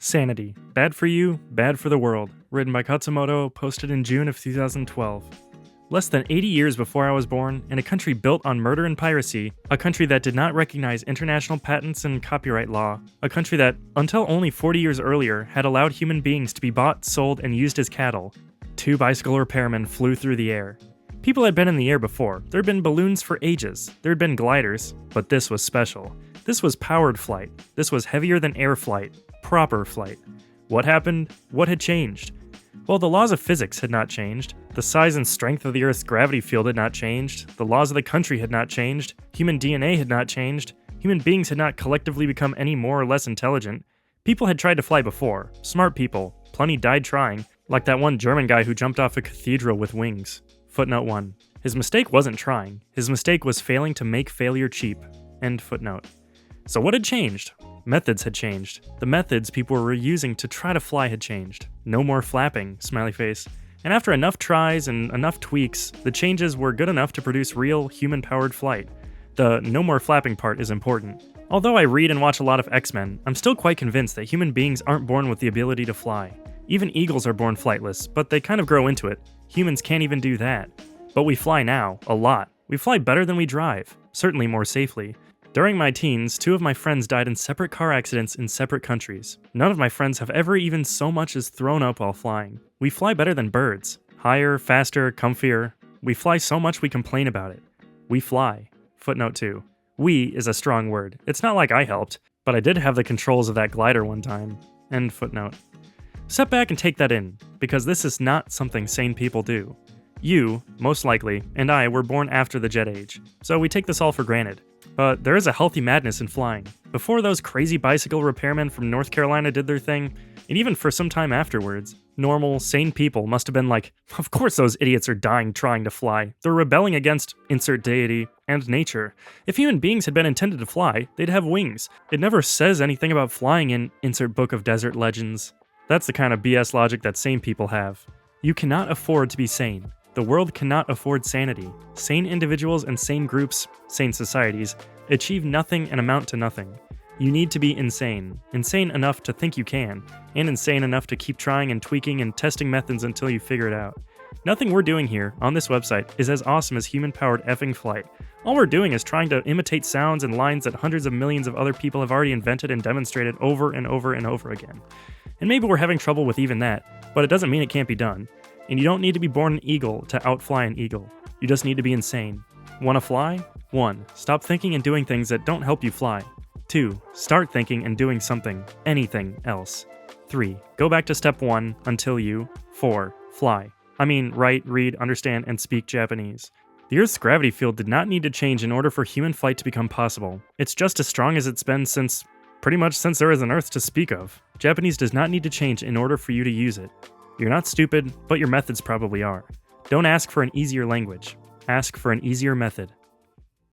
Sanity. Bad for you, bad for the world. Written by Khatzumoto, posted in June of 2012. Less than 80 years before I was born, in a country built on murder and piracy, a country that did not recognize international patents and copyright law, a country that, until only 40 years earlier, had allowed human beings to be bought, sold, and used as cattle, 2 bicycle repairmen flew through the air. People had been in the air before. There had been balloons for ages. There had been gliders, but this was special. This was powered flight. This was heavier than air flight. Proper flight. What happened? What had changed? Well, the laws of physics had not changed. The size and strength of the Earth's gravity field had not changed. The laws of the country had not changed. Human DNA had not changed. Human beings had not collectively become any more or less intelligent. People had tried to fly before. Smart people. Plenty died trying. Like that one German guy who jumped off a cathedral with wings. Footnote 1. His mistake wasn't trying. His mistake was failing to make failure cheap. End footnote. So what had changed? Methods had changed. The methods people were using to try to fly had changed. No more flapping, smiley face. And after enough tries and enough tweaks, the changes were good enough to produce real, human-powered flight. The no more flapping part is important. Although I read and watch a lot of X-Men, I'm still quite convinced that human beings aren't born with the ability to fly. Even eagles are born flightless, but they kind of grow into it. Humans can't even do that. But we fly now, a lot. We fly better than we drive, certainly more safely. During my teens, 2 of my friends died in separate car accidents in separate countries. None of my friends have ever even so much as thrown up while flying. We fly better than birds. Higher, faster, comfier. We fly so much we complain about it. We fly. Footnote 2. We is a strong word. It's not like I helped, but I did have the controls of that glider one time. End footnote. Step back and take that in, because this is not something sane people do. You, most likely, and I were born after the jet age, so we take this all for granted. But there is a healthy madness in flying. Before those crazy bicycle repairmen from North Carolina did their thing, and even for some time afterwards, normal, sane people must have been like, of course those idiots are dying trying to fly. They're rebelling against insert deity and nature. If human beings had been intended to fly, they'd have wings. It never says anything about flying in insert book of desert legends. That's the kind of BS logic that sane people have. You cannot afford to be sane. The world cannot afford sanity. Sane individuals and sane groups, sane societies, achieve nothing and amount to nothing. You need to be insane. Insane enough to think you can, and insane enough to keep trying and tweaking and testing methods until you figure it out. Nothing we're doing here, on this website, is as awesome as human-powered effing flight. All we're doing is trying to imitate sounds and lines that hundreds of millions of other people have already invented and demonstrated over and over and over again. And maybe we're having trouble with even that, but it doesn't mean it can't be done. And you don't need to be born an eagle to outfly an eagle. You just need to be insane. Wanna fly? 1. Stop thinking and doing things that don't help you fly. 2. Start thinking and doing something, anything else. 3. Go back to step 1 until you 4. Fly. I mean, write, read, understand, and speak Japanese. The Earth's gravity field did not need to change in order for human flight to become possible. It's just as strong as it's been pretty much since there is an Earth to speak of. Japanese does not need to change in order for you to use it. You're not stupid, but your methods probably are. Don't ask for an easier language. Ask for an easier method.